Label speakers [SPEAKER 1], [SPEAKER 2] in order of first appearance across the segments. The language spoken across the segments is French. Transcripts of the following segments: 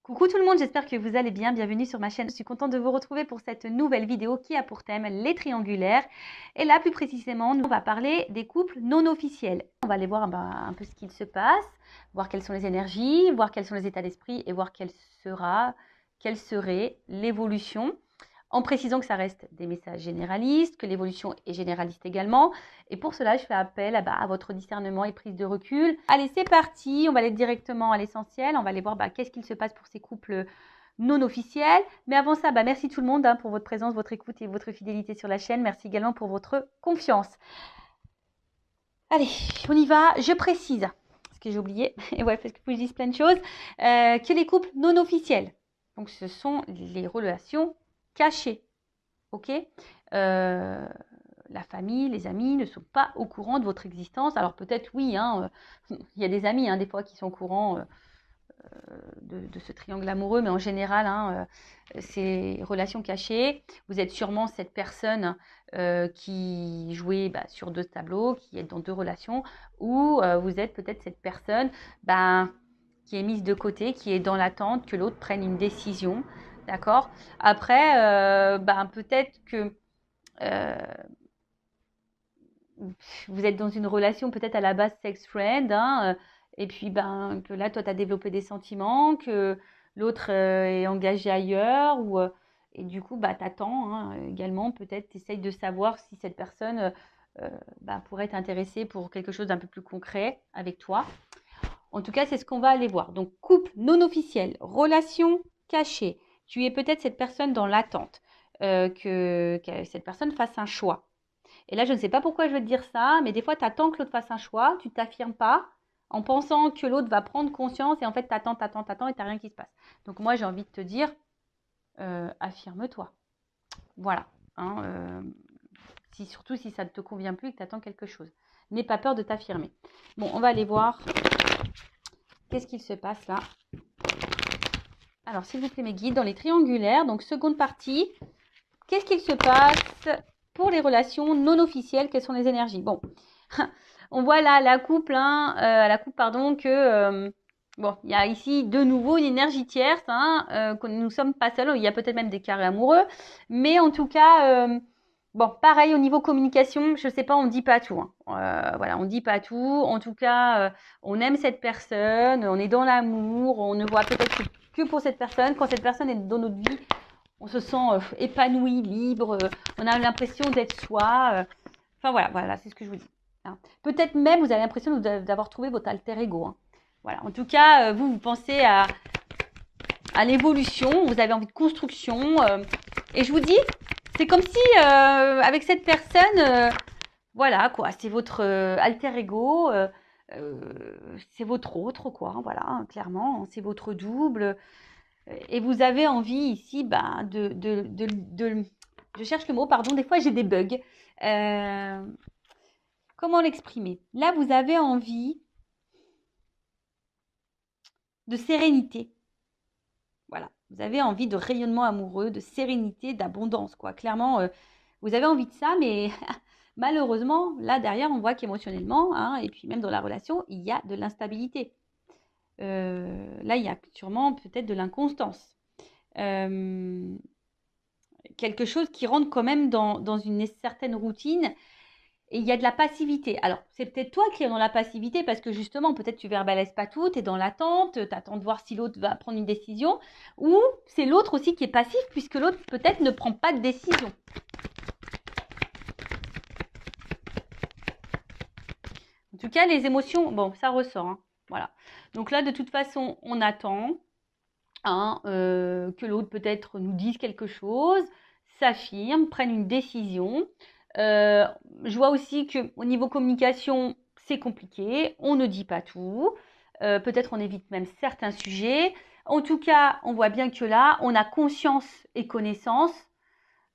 [SPEAKER 1] Coucou tout le monde, j'espère que vous allez bien. Bienvenue sur ma chaîne. Je suis contente de vous retrouver pour cette nouvelle vidéo qui a pour thème les triangulaires. Et là, plus précisément, on va parler des couples non officiels. On va aller voir un peu ce qu'il se passe, voir quelles sont les énergies, voir quels sont les états d'esprit et voir quelle serait l'évolution. En précisant que ça reste des messages généralistes, que l'évolution est généraliste également. Et pour cela, je fais appel à votre discernement et prise de recul. Allez, c'est parti. On va aller directement à l'essentiel. On va aller voir qu'est-ce qu'il se passe pour ces couples non officiels. Mais avant ça, merci tout le monde pour votre présence, votre écoute et votre fidélité sur la chaîne. Merci également pour votre confiance. Allez, on y va. Je précise, parce que j'ai oublié, et ouais, parce que je dis plein de choses, que les couples non officiels, donc ce sont les relations cachées, ok, la famille, les amis ne sont pas au courant de votre existence. Alors peut-être oui, il y a des amis des fois qui sont au courant de ce triangle amoureux, mais en général, c'est relations cachées. Vous êtes sûrement cette personne qui jouait sur deux tableaux, qui est dans deux relations, ou vous êtes peut-être cette personne qui est mise de côté, qui est dans l'attente que l'autre prenne une décision. D'accord. Après, peut-être que vous êtes dans une relation peut-être à la base sex friend, et puis que là, toi, tu as développé des sentiments, que l'autre est engagé ailleurs, et du coup, tu attends également, peut-être, tu essayes de savoir si cette personne pourrait t'intéresser pour quelque chose d'un peu plus concret avec toi. En tout cas, c'est ce qu'on va aller voir. Donc, couple non officiel, relation cachée. Tu es peut-être cette personne dans l'attente, que cette personne fasse un choix. Et là, je ne sais pas pourquoi je veux te dire ça, mais des fois, tu attends que l'autre fasse un choix, tu ne t'affirmes pas en pensant que l'autre va prendre conscience et en fait, tu attends et tu n'as rien qui se passe. Donc moi, j'ai envie de te dire, affirme-toi. Voilà. Surtout si ça ne te convient plus et que tu attends quelque chose. N'aie pas peur de t'affirmer. Bon, on va aller voir qu'est-ce qu'il se passe là. Alors, s'il vous plaît, mes guides, dans les triangulaires, donc seconde partie, qu'est-ce qu'il se passe pour les relations non officielles? Quelles sont les énergies? Bon, on voit là la coupe, que il y a ici de nouveau une énergie tierce, que nous ne sommes pas seuls. Il y a peut-être même des carrés amoureux, mais en tout cas, pareil au niveau communication, je sais pas, on dit pas tout. Voilà, on dit pas tout. En tout cas, on aime cette personne, on est dans l'amour, on ne voit peut-être que pour cette personne. Quand cette personne est dans notre vie, on se sent épanoui, libre, on a l'impression d'être soi. Voilà, c'est ce que je vous dis. Peut-être même, vous avez l'impression d'avoir trouvé votre alter ego. Voilà. En tout cas, vous pensez à l'évolution, vous avez envie de construction. Et je vous dis, c'est comme si, avec cette personne, voilà, quoi, c'est votre alter ego, c'est votre autre, quoi, voilà, clairement, c'est votre double. Et vous avez envie ici je cherche le mot, pardon, des fois j'ai des bugs. Comment l'exprimer? Là, vous avez envie de sérénité. Voilà, vous avez envie de rayonnement amoureux, de sérénité, d'abondance, quoi. Clairement, vous avez envie de ça, mais malheureusement, là derrière, on voit qu'émotionnellement, et puis même dans la relation, il y a de l'instabilité. Là, il y a sûrement peut-être de l'inconstance. Quelque chose qui rentre quand même dans une certaine routine, et il y a de la passivité. Alors, c'est peut-être toi qui es dans la passivité parce que justement, peut-être tu verbalises pas tout, tu es dans l'attente, tu attends de voir si l'autre va prendre une décision, ou c'est l'autre aussi qui est passif puisque l'autre peut-être ne prend pas de décision. En tout cas, les émotions, ça ressort. Voilà. Donc là, de toute façon, on attend que l'autre peut-être nous dise quelque chose, s'affirme, prenne une décision. Je vois aussi qu'au niveau communication, c'est compliqué. On ne dit pas tout. Peut-être on évite même certains sujets. En tout cas, on voit bien que là, on a conscience et connaissance.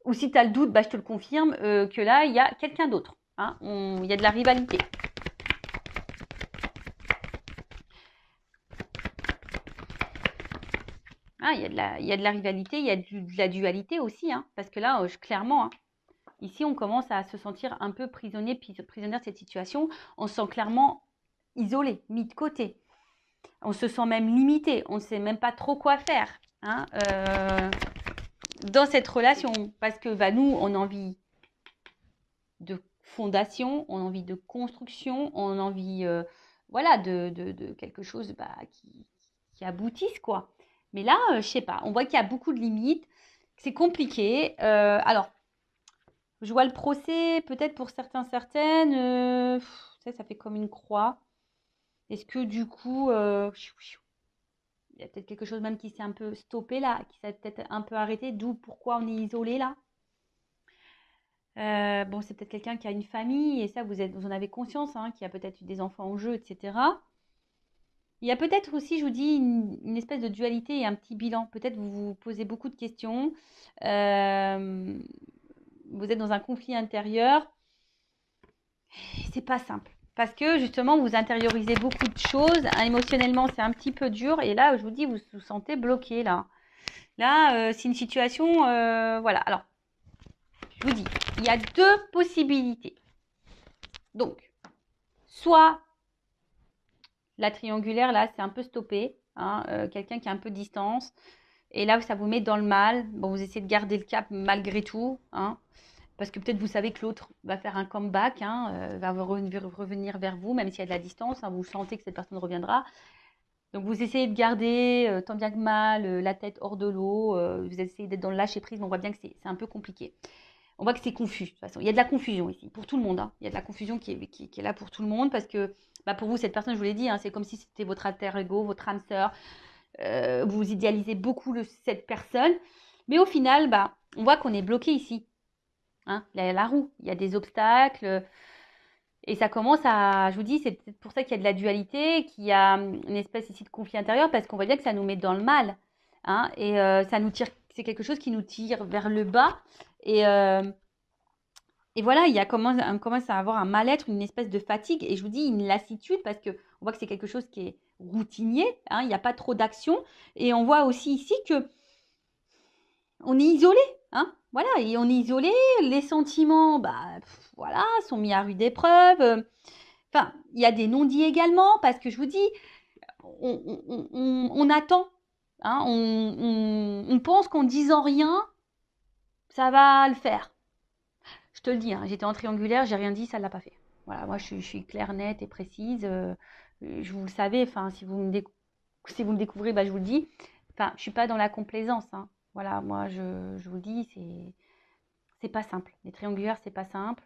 [SPEAKER 1] Ou si tu as le doute, je te le confirme, que là, il y a quelqu'un d'autre. Il y a de la rivalité. Il y a de la rivalité, il y a de la dualité aussi. Parce que là, clairement... Ici, on commence à se sentir un peu prisonnière de cette situation. On se sent clairement isolé, mis de côté. On se sent même limité. On ne sait même pas trop quoi faire hein, dans cette relation. Parce que bah, nous, on a envie de fondation, on a envie de construction, on a envie voilà, de quelque chose bah, qui aboutisse, quoi. Mais là, je sais pas, on voit qu'il y a beaucoup de limites, que c'est compliqué. Alors, je vois le procès, peut-être pour certains, certaines, ça fait comme une croix. Est-ce que du coup, il y a peut-être quelque chose même qui s'est un peu stoppé là, qui s'est peut-être un peu arrêté, d'où pourquoi on est isolé là. Bon, c'est peut-être quelqu'un qui a une famille et ça, vous en avez conscience, hein, qui a peut-être eu des enfants en jeu, etc. Il y a peut-être aussi, je vous dis, une espèce de dualité et un petit bilan. Peut-être vous vous posez beaucoup de questions. Vous êtes dans un conflit intérieur. C'est pas simple. Parce que justement, vous intériorisez beaucoup de choses. Émotionnellement, c'est un petit peu dur. Et là, je vous dis, vous vous sentez bloqué là. Là, c'est une situation. Voilà. Alors, je vous dis, il y a deux possibilités. Donc, soit la triangulaire, là, c'est un peu stoppé. Hein, quelqu'un qui a un peu de distance. Et là, ça vous met dans le mal. Bon, vous essayez de garder le cap malgré tout. Hein, parce que peut-être vous savez que l'autre va faire un comeback, hein, va revenir vers vous, même s'il y a de la distance. Hein, vous sentez que cette personne reviendra. Donc, vous essayez de garder, tant bien que mal, la tête hors de l'eau. Vous essayez d'être dans le lâcher-prise, mais on voit bien que c'est un peu compliqué. On voit que c'est confus, de toute façon. Il y a de la confusion ici, pour tout le monde. Hein. Il y a de la confusion qui est là pour tout le monde, parce que bah, pour vous, cette personne, je vous l'ai dit, hein, c'est comme si c'était votre alter ego, votre âme sœur. Vous idéalisez beaucoup cette personne. Mais au final, bah, on voit qu'on est bloqué ici. Hein, la roue, il y a des obstacles. Et ça commence à, je vous dis, c'est peut-être pour ça qu'il y a de la dualité, qu'il y a une espèce ici de conflit intérieur, parce qu'on voit bien que ça nous met dans le mal. Hein, et ça nous tire, c'est quelque chose qui nous tire vers le bas. Et voilà, on commence à avoir un mal-être, une espèce de fatigue, et je vous dis une lassitude, parce qu'on voit que c'est quelque chose qui est routinier, hein, il n'y a pas trop d'action, et on voit aussi ici que on est isolé, hein, voilà, et on est isolé, les sentiments, bah, voilà, sont mis à rude épreuve, enfin, il y a des non-dits également, parce que je vous dis, on attend, hein, on pense qu'en disant rien, ça va le faire. Je te le dis, hein, j'étais en triangulaire, j'ai rien dit, ça ne l'a pas fait. Voilà, moi je suis claire, nette et précise. Je vous le savez, enfin, si vous me découvrez, bah, je vous le dis. Enfin, je ne suis pas dans la complaisance. Hein. Voilà, moi je vous le dis, c'est pas simple. Les triangulaires, c'est pas simple.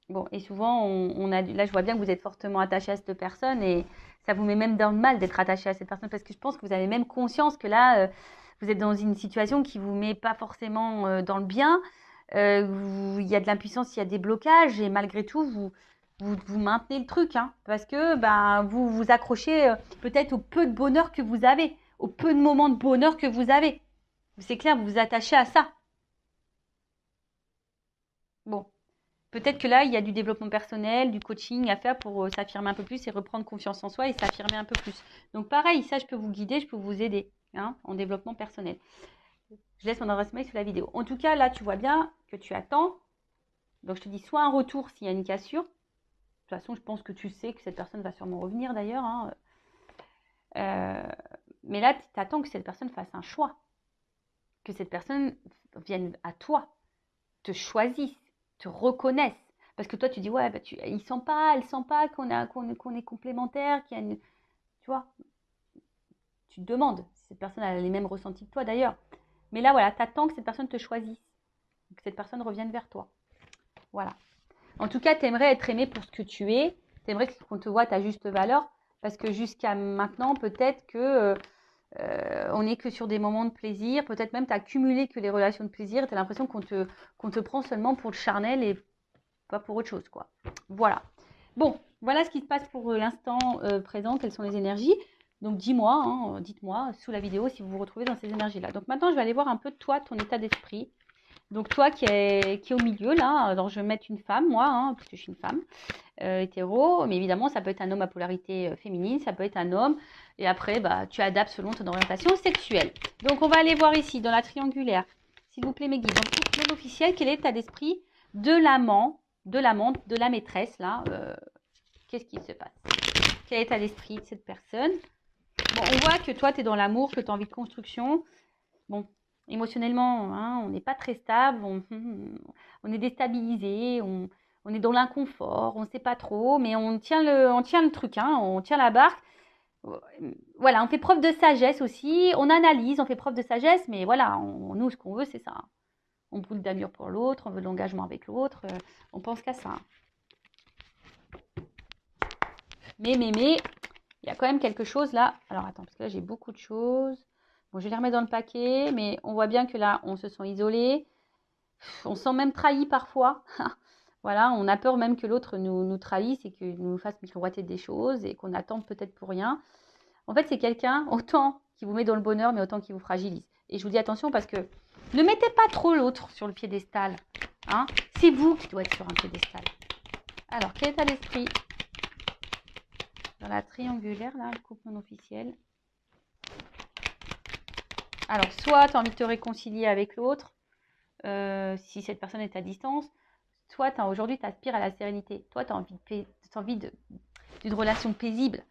[SPEAKER 1] Bon, et souvent, là je vois bien que vous êtes fortement attaché à cette personne et ça vous met même dans le mal d'être attaché à cette personne parce que je pense que vous avez même conscience que là, vous êtes dans une situation qui vous met pas forcément dans le bien. Il y a de l'impuissance, il y a des blocages et malgré tout, vous maintenez le truc hein, parce que ben, vous vous accrochez peut-être au peu de bonheur que vous avez, au peu de moments de bonheur que vous avez. C'est clair, vous vous attachez à ça. Bon. Peut-être que là, il y a du développement personnel, du coaching à faire pour s'affirmer un peu plus et reprendre confiance en soi et s'affirmer un peu plus. Donc pareil, ça, je peux vous guider, je peux vous aider hein, en développement personnel. Je laisse mon adresse mail sous la vidéo. En tout cas, là, tu vois bien que tu attends. Donc, je te dis soit un retour s'il y a une cassure. De toute façon, je pense que tu sais que cette personne va sûrement revenir d'ailleurs. Hein. Mais là, tu attends que cette personne fasse un choix. Que cette personne vienne à toi, te choisisse, te reconnaisse. Parce que toi, tu dis, ouais, bah, elle sent pas qu'on est complémentaires, qu'il y a une... Tu vois, tu te demandes si cette personne a les mêmes ressentis que toi d'ailleurs. Mais là, voilà, tu attends que cette personne te choisisse, que cette personne revienne vers toi. Voilà. En tout cas, tu aimerais être aimé pour ce que tu es. Tu aimerais qu'on te voit à ta juste valeur. Parce que jusqu'à maintenant, peut-être que on n'est que sur des moments de plaisir. Peut-être même tu as cumulé que les relations de plaisir. Tu as l'impression qu'on te prend seulement pour le charnel et pas pour autre chose, quoi. Voilà. Bon, voilà ce qui se passe pour l'instant présent. Quelles sont les énergies? Donc, dis-moi, hein, dites-moi sous la vidéo si vous vous retrouvez dans ces énergies-là. Donc, maintenant, je vais aller voir un peu toi, ton état d'esprit. Donc, toi qui est au milieu, là, alors je vais mettre une femme, moi, hein, parce que je suis une femme hétéro. Mais évidemment, ça peut être un homme à polarité féminine, ça peut être un homme. Et après, bah, tu adaptes selon ton orientation sexuelle. Donc, on va aller voir ici, dans la triangulaire. S'il vous plaît, mes guides. Donc, pour l'officiel, quel est l'état d'esprit de l'amant, de l'amante, de la maîtresse, là Qu'est-ce qui se passe? Quel état d'esprit de cette personne? Bon, on voit que toi, tu es dans l'amour, que tu as envie de construction. Bon, émotionnellement, hein, on n'est pas très stable, on est déstabilisé, on est dans l'inconfort, on ne sait pas trop, mais on tient le truc, hein, on tient la barque. Voilà, on fait preuve de sagesse aussi, on analyse, on fait preuve de sagesse, mais voilà, nous, ce qu'on veut, c'est ça. On brûle d'amour pour l'autre, on veut de l'engagement avec l'autre, on pense qu'à ça. Mais, il y a quand même quelque chose là. Alors, attends, parce que là, j'ai beaucoup de choses. Bon, je vais les remettre dans le paquet, mais on voit bien que là, on se sent isolé. On se sent même trahi parfois. Voilà, on a peur même que l'autre nous trahisse et qu'il nous fasse miroiter des choses et qu'on attende peut-être pour rien. En fait, c'est quelqu'un autant qui vous met dans le bonheur, mais autant qui vous fragilise. Et je vous dis attention parce que ne mettez pas trop l'autre sur le piédestal. Hein, c'est vous qui doit être sur un piédestal. Alors, quel état d'esprit dans la triangulaire, là, le couple non officiel? Alors, soit tu as envie de te réconcilier avec l'autre, si cette personne est à distance, soit aujourd'hui, tu aspires à la sérénité. Toi, tu as envie d'une relation paisible.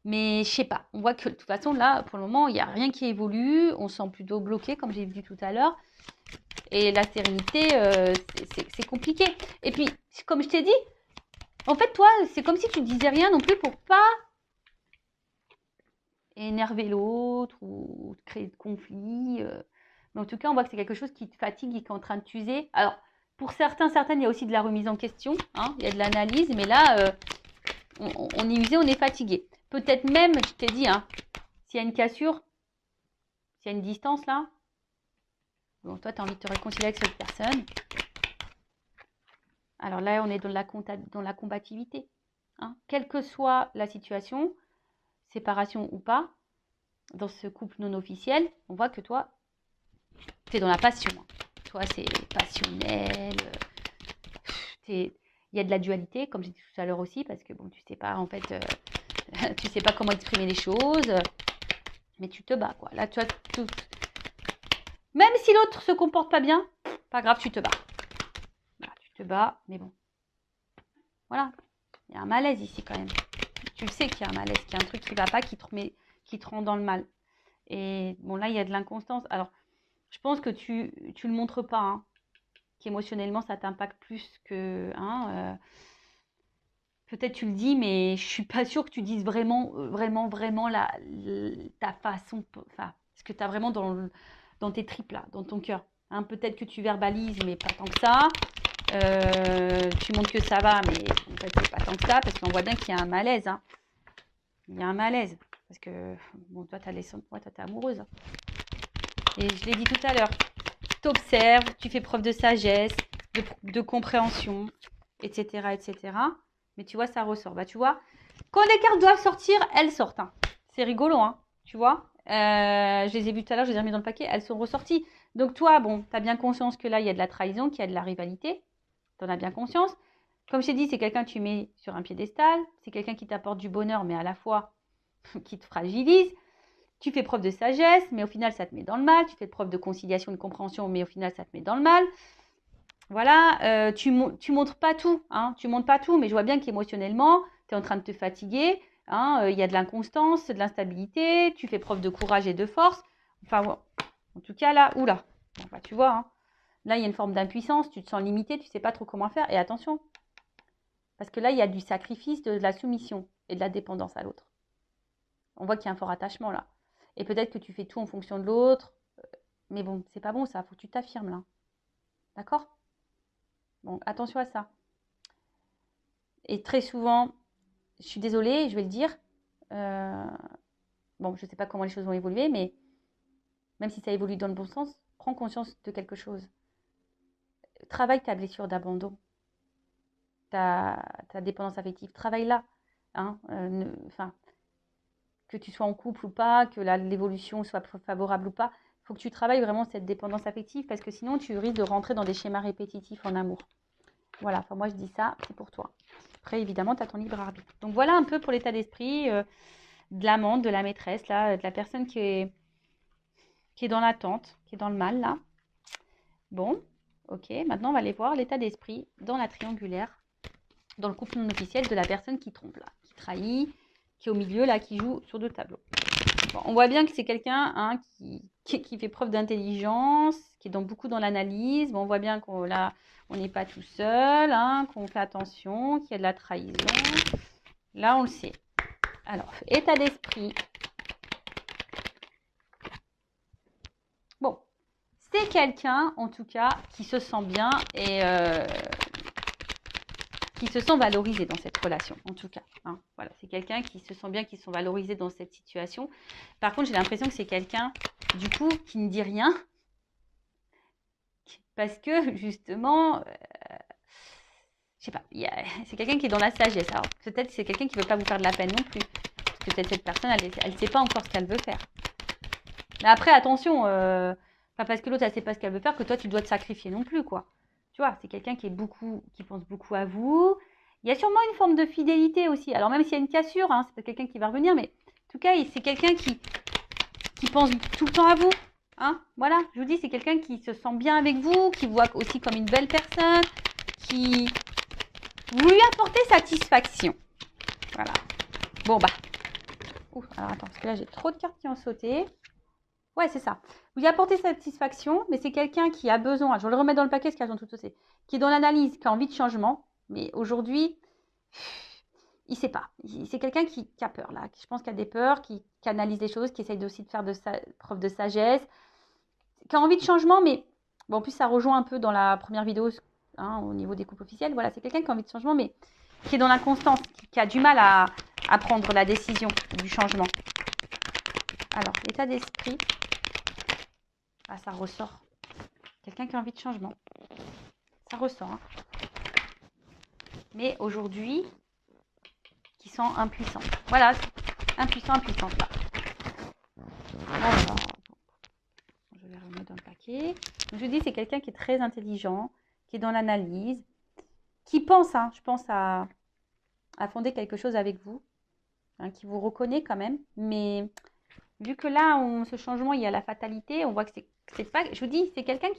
[SPEAKER 1] Mais je sais pas, on voit que de toute façon, là, pour le moment, il n'y a rien qui évolue. On se sent plutôt bloqué, comme j'ai dit tout à l'heure. Et la sérénité, c'est compliqué. Et puis, comme je t'ai dit, en fait, toi, c'est comme si tu ne disais rien non plus pour pas énerver l'autre ou créer de conflits. Mais en tout cas, on voit que c'est quelque chose qui te fatigue et qui est en train de t'user. Alors, pour certaines, il y a aussi de la remise en question. Hein, il y a de l'analyse, mais là, on est usé, on est fatigué. Peut-être même, je t'ai dit, hein, s'il y a une cassure, s'il y a une distance là, bon, toi, tu as envie de te réconcilier avec cette personne. Alors là, on est dans la combativité. Hein. Quelle que soit la situation, séparation ou pas, dans ce couple non officiel, on voit que toi, tu es dans la passion. Toi, c'est passionnel. Il y a de la dualité, comme j'ai dit tout à l'heure aussi, parce que bon, tu sais pas, en fait, tu sais pas comment exprimer les choses, mais tu te bats, quoi. Là, tu as tout. Même si l'autre se comporte pas bien, pas grave, tu te bats. Voilà, tu te bats, mais bon. Voilà, il y a un malaise ici quand même. Tu le sais qu'il y a un malaise, qu'il y a un truc qui va pas, qui te rend dans le mal. Et bon, là, il y a de l'inconstance. Alors, je pense que tu le montres pas, hein, qu'émotionnellement, ça t'impacte plus que... Hein, peut-être tu le dis, mais je suis pas sûre que tu dises vraiment ta façon, enfin, ce que tu as vraiment dans tes tripes là, dans ton cœur. Hein, peut-être que tu verbalises, mais pas tant que ça. Tu montres que ça va, mais en fait, c'est pas tant que ça, parce qu'on voit bien qu'il y a un malaise. Hein. Il y a un malaise, parce que bon, toi, toi, t'es amoureuse. Hein. Et je l'ai dit tout à l'heure, tu observes, tu fais preuve de sagesse, de compréhension, etc., etc. Mais tu vois, ça ressort. Bah, tu vois, quand les cartes doivent sortir, elles sortent. Hein. C'est rigolo, hein, tu vois. Je les ai vues tout à l'heure, je les ai remis dans le paquet, elles sont ressorties. Donc toi, bon, tu as bien conscience que là, il y a de la trahison, qu'il y a de la rivalité. Tu en as bien conscience. Comme je t'ai dit, c'est quelqu'un que tu mets sur un piédestal. C'est quelqu'un qui t'apporte du bonheur, mais à la fois qui te fragilise. Tu fais preuve de sagesse, mais au final, ça te met dans le mal. Tu fais preuve de conciliation, de compréhension, mais au final, ça te met dans le mal. Voilà, tu montres pas tout, hein, tu montres pas tout, mais je vois bien qu'émotionnellement, tu es en train de te fatiguer, hein, y a de l'inconstance, de l'instabilité, tu fais preuve de courage et de force. Enfin, bon, en tout cas, là, oula, bon, bah, tu vois, hein, là, il y a une forme d'impuissance, tu te sens limité, tu sais pas trop comment faire, et attention, parce que là, il y a du sacrifice, de la soumission et de la dépendance à l'autre. On voit qu'il y a un fort attachement là. Et peut-être que tu fais tout en fonction de l'autre, mais bon, c'est pas bon ça, faut que tu t'affirmes là. D'accord ? Bon, attention à ça. Et très souvent, je suis désolée, je vais le dire, bon, je ne sais pas comment les choses vont évoluer, mais même si ça évolue dans le bon sens, prends conscience de quelque chose. Travaille ta blessure d'abandon, ta dépendance affective, travaille-la. Hein, que tu sois en couple ou pas, que l'évolution soit favorable ou pas, il faut que tu travailles vraiment cette dépendance affective parce que sinon tu risques de rentrer dans des schémas répétitifs en amour. Voilà, enfin moi je dis ça, c'est pour toi. Après évidemment tu as ton libre arbitre. Donc voilà un peu pour l'état d'esprit de l'amante, de la maîtresse, là, de la personne qui est dans l'attente, qui est dans le mal là. Bon, ok, maintenant on va aller voir l'état d'esprit dans la triangulaire, dans le couple non officiel de la personne qui trompe là, qui trahit, qui est au milieu, là, qui joue sur 2 tableaux. Bon, on voit bien que c'est quelqu'un hein, qui fait preuve d'intelligence, qui est beaucoup dans l'analyse. Bon, on voit bien qu'on là, on n'est pas tout seul, hein, qu'on fait attention, qu'il y a de la trahison. Là, on le sait. Alors, état d'esprit. Bon, c'est quelqu'un, en tout cas, qui se sent bien et qui se sent valorisé dans cette relation, en tout cas. Hein. Voilà, c'est quelqu'un qui se sent bien, qui se sent valorisé dans cette situation. Par contre, j'ai l'impression que c'est quelqu'un, du coup, qui ne dit rien. Parce que, justement, je sais pas, c'est quelqu'un qui est dans la sagesse. Alors, peut-être que c'est quelqu'un qui ne veut pas vous faire de la peine non plus. Parce que peut-être cette personne, elle ne sait pas encore ce qu'elle veut faire. Mais après, attention, pas parce que l'autre, elle ne sait pas ce qu'elle veut faire, que toi, tu dois te sacrifier non plus, quoi. Tu vois, c'est quelqu'un qui pense beaucoup à vous. Il y a sûrement une forme de fidélité aussi. Alors, même s'il y a une cassure, hein, c'est pas quelqu'un qui va revenir, mais en tout cas, c'est quelqu'un qui pense tout le temps à vous. Hein, voilà, je vous dis, c'est quelqu'un qui se sent bien avec vous, qui vous voit aussi comme une belle personne, qui vous lui apportez satisfaction. Voilà. Bon, bah. Ouh, alors attends, parce que là, j'ai trop de cartes qui ont sauté. Ouais, c'est ça. Vous lui apportez satisfaction, mais c'est quelqu'un qui a besoin, je vais le remettre dans le paquet, parce qu'elles ont tout sauté, qui est dans l'analyse, qui a envie de changement, mais aujourd'hui, il ne sait pas. C'est quelqu'un qui a peur, là. Je pense qu'il a des peurs, qui analyse les choses, qui essaye aussi de faire preuve de sagesse, qui a envie de changement, mais bon, en plus, ça rejoint un peu dans la première vidéo hein, au niveau des couples officiels. Voilà, c'est quelqu'un qui a envie de changement, mais qui est dans l'inconstance, qui a du mal à prendre la décision du changement. Alors, l'état d'esprit. Ah, ça ressort. Quelqu'un qui a envie de changement. Ça ressort. Hein. Mais aujourd'hui, qui sent impuissant. Voilà, impuissant, impuissante là. Alors, je vais remettre dans le paquet. Donc, je vous dis, c'est quelqu'un qui est très intelligent, qui est dans l'analyse, qui pense, hein, je pense, à fonder quelque chose avec vous, hein, qui vous reconnaît quand même. Mais vu que là, ce changement, il y a la fatalité, on voit que c'est pas... Je vous dis, c'est quelqu'un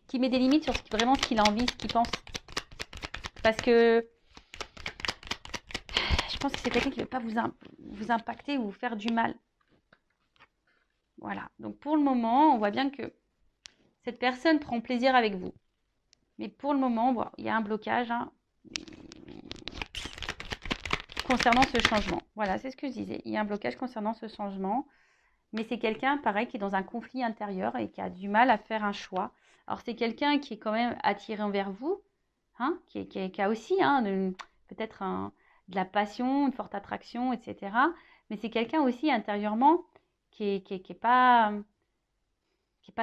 [SPEAKER 1] qui met des limites sur vraiment ce qu'il a envie, ce qu'il pense. Parce que je pense que c'est quelqu'un qui ne veut pas vous impacter ou vous faire du mal. Voilà. Donc, pour le moment, on voit bien que cette personne prend plaisir avec vous. Mais pour le moment, bon, il y a un blocage hein, concernant ce changement. Voilà, c'est ce que je disais. Il y a un blocage concernant ce changement. Mais c'est quelqu'un, pareil, qui est dans un conflit intérieur et qui a du mal à faire un choix. Alors, c'est quelqu'un qui est quand même attiré envers vous, hein, qui a aussi hein, peut-être de la passion, une forte attraction, etc. Mais c'est quelqu'un aussi intérieurement qui est pas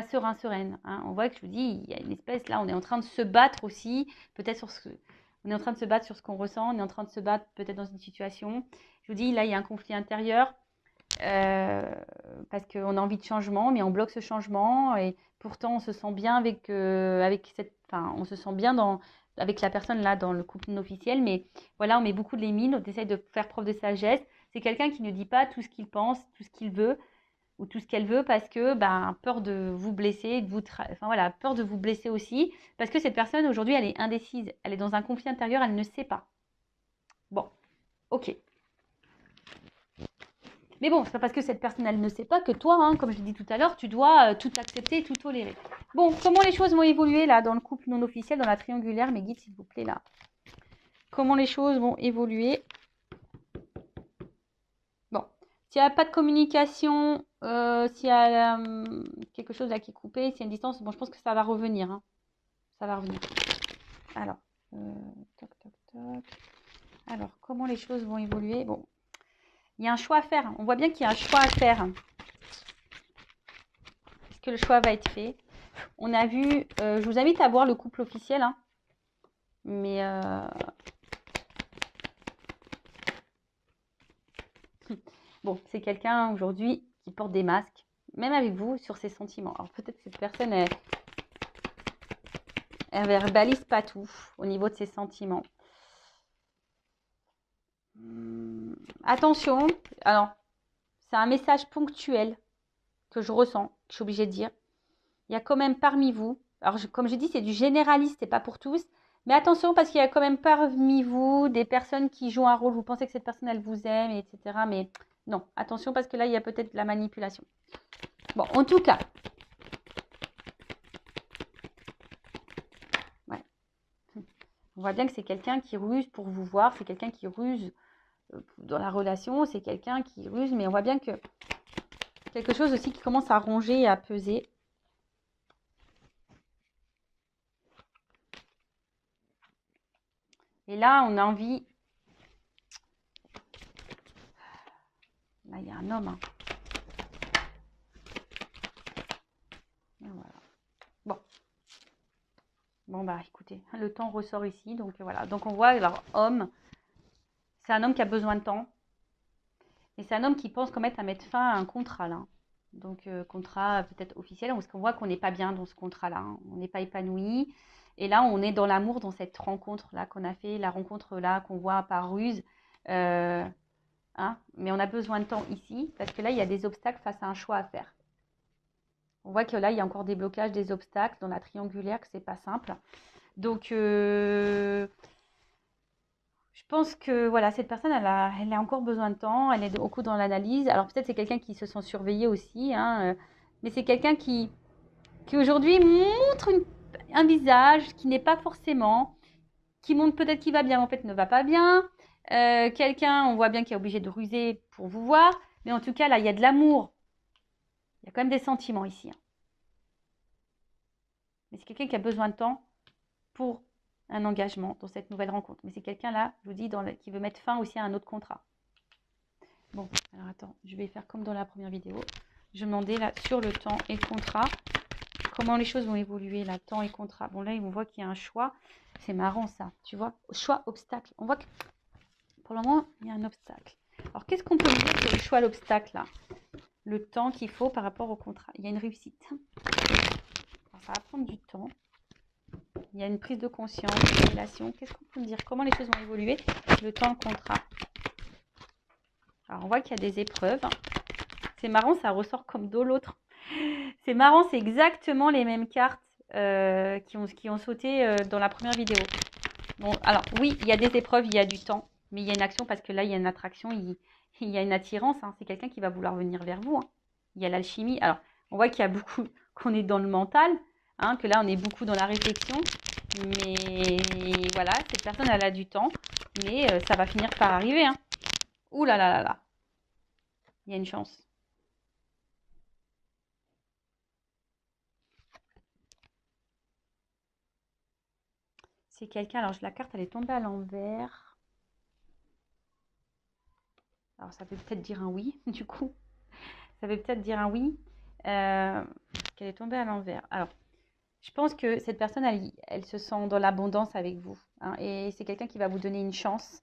[SPEAKER 1] sereine. Hein. On voit que je vous dis, il y a une espèce, là, on est en train de se battre aussi, peut-être on est en train de se battre sur ce qu'on ressent, on est en train de se battre peut-être dans une situation. Je vous dis, là, il y a un conflit intérieur. Parce qu'on a envie de changement, mais on bloque ce changement et pourtant on se sent bien avec on se sent bien avec la personne là dans le couple non officiel, mais voilà, on met beaucoup de limites, on essaie de faire preuve de sagesse. C'est quelqu'un qui ne dit pas tout ce qu'il pense, tout ce qu'il veut ou tout ce qu'elle veut parce que peur de vous blesser, peur de vous blesser aussi, parce que cette personne aujourd'hui elle est indécise, elle est dans un conflit intérieur, elle ne sait pas. Bon, ok. Mais bon, c'est pas parce que cette personne, elle ne sait pas que toi, hein, comme je l'ai dit tout à l'heure, tu dois tout accepter et tout tolérer. Bon, comment les choses vont évoluer là dans le couple non officiel, dans la triangulaire, mes guides, s'il vous plaît, là. Comment les choses vont évoluer? Bon, s'il n'y a pas de communication, s'il y a quelque chose là qui est coupé, s'il y a une distance, bon, je pense que ça va revenir. Hein. Ça va revenir. Alors, toc, toc, toc. Alors, comment les choses vont évoluer? Bon. Il y a un choix à faire. On voit bien qu'il y a un choix à faire. Est-ce que le choix va être fait? On a vu... je vous invite à voir le couple officiel. Hein. Mais... bon, c'est quelqu'un aujourd'hui qui porte des masques. Même avec vous, sur ses sentiments. Alors peut-être que cette personne, elle verbalise pas tout au niveau de ses sentiments. Attention, alors, c'est un message ponctuel que je ressens, que je suis obligée de dire. Il y a quand même parmi vous, alors comme je dis, c'est du généraliste, c'est pas pour tous, Mais attention, parce qu'il y a quand même parmi vous des personnes qui jouent un rôle. Vous pensez que cette personne, elle vous aime, etc. Mais non, attention, parce que là, il y a peut-être de la manipulation. Bon, en tout cas. Ouais. On voit bien que c'est quelqu'un qui ruse pour vous voir. C'est quelqu'un qui ruse dans la relation. C'est quelqu'un qui ruse. Mais on voit bien que quelque chose aussi qui commence à ronger et à peser. Et là, on a envie... Là, il y a un homme. Hein. Et voilà. Bon. Bon, bah, écoutez, le temps ressort ici. Donc, voilà. Donc, on voit, alors, homme, c'est un homme qui a besoin de temps. Et c'est un homme qui pense quand même à mettre fin à un contrat, là. Donc, contrat peut-être officiel. Parce qu'on voit qu'on n'est pas bien dans ce contrat-là. Hein. On n'est pas épanoui. Et là, on est dans l'amour, dans cette rencontre-là qu'on a fait. La rencontre-là qu'on voit par ruse. Hein, mais on a besoin de temps ici. Parce que là, il y a des obstacles face à un choix à faire. On voit que là, il y a encore des blocages, des obstacles dans la triangulaire, que c'est pas simple. Donc, je pense que voilà, cette personne, elle a encore besoin de temps. Elle est beaucoup dans l'analyse. Alors, peut-être c'est quelqu'un qui se sent surveillé aussi. Hein, mais c'est quelqu'un qui aujourd'hui montre un visage qui n'est pas forcément, qui montre peut-être qu'il va bien, mais en fait ne va pas bien. Quelqu'un, on voit bien qu'il est obligé de ruser pour vous voir. Mais en tout cas, là, il y a de l'amour. Il y a quand même des sentiments ici. Hein. Mais c'est quelqu'un qui a besoin de temps pour un engagement dans cette nouvelle rencontre. Mais c'est quelqu'un là, je vous dis, qui veut mettre fin aussi à un autre contrat. Bon, alors attends, je vais faire comme dans la première vidéo. Je demandais là sur le temps et le contrat, comment les choses vont évoluer là, temps et contrat. Bon là, on voit qu'il y a un choix. C'est marrant ça, tu vois. Choix, obstacle. On voit que pour le moment, il y a un obstacle. Alors qu'est-ce qu'on peut dire sur le choix, l'obstacle là? Le temps qu'il faut par rapport au contrat. Il y a une réussite. Alors, ça va prendre du temps. Il y a une prise de conscience, une révélation. Qu'est-ce qu'on peut me dire? Comment les choses vont évoluer? Le temps, le contrat. Alors, on voit qu'il y a des épreuves. C'est marrant, ça ressort comme de l'autre. C'est marrant, c'est exactement les mêmes cartes qui ont sauté dans la première vidéo. Bon, alors, oui, il y a des épreuves, il y a du temps. Mais il y a une action parce que là, il y a une attraction, il y a une attirance. Hein. C'est quelqu'un qui va vouloir venir vers vous. Hein. Il y a l'alchimie. Alors, on voit qu'il y a beaucoup, qu'on est dans le mental. Hein, que là, on est beaucoup dans la réflexion. Mais voilà, cette personne, elle a du temps. Mais ça va finir par arriver. Hein. Ouh là là là là. Il y a une chance. C'est quelqu'un... Alors, la carte, elle est tombée à l'envers. Alors, ça veut peut-être dire un oui, du coup. Ça veut peut-être dire un oui. Qu'elle est tombée à l'envers. Alors, je pense que cette personne, elle se sent dans l'abondance avec vous. Hein, et c'est quelqu'un qui va vous donner une chance.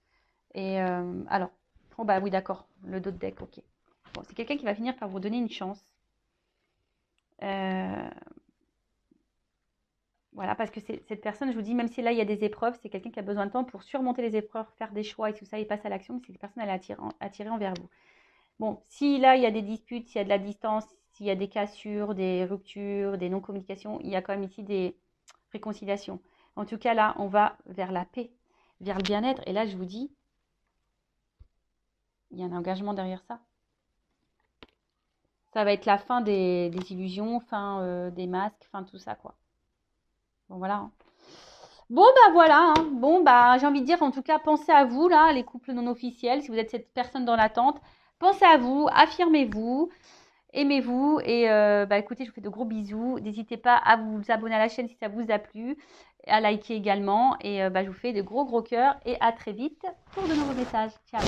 [SPEAKER 1] Et alors, oh bah oui, d'accord. Le dos de deck, ok. Bon, c'est quelqu'un qui va finir par vous donner une chance. Voilà, parce que cette personne, je vous dis, même si là, il y a des épreuves, c'est quelqu'un qui a besoin de temps pour surmonter les épreuves, faire des choix et tout ça, et passe à l'action. Mais cette personne, elle est attirée envers vous. Bon, si là, il y a des disputes, s'il y a de la distance, s'il y a des cassures, des ruptures, des non-communications, il y a quand même ici des réconciliations. En tout cas, là, on va vers la paix, vers le bien-être. Et là, je vous dis, il y a un engagement derrière ça. Ça va être la fin des illusions, fin des masques, fin tout ça, quoi. Bon, voilà. Hein. Bon, bah voilà. Hein. Bon, bah j'ai envie de dire, en tout cas, pensez à vous, là, les couples non officiels. Si vous êtes cette personne dans l'attente, pensez à vous, affirmez-vous. Aimez-vous et bah écoutez, je vous fais de gros bisous. N'hésitez pas à vous abonner à la chaîne si ça vous a plu, à liker également et bah, je vous fais de gros cœurs et à très vite pour de nouveaux messages. Ciao.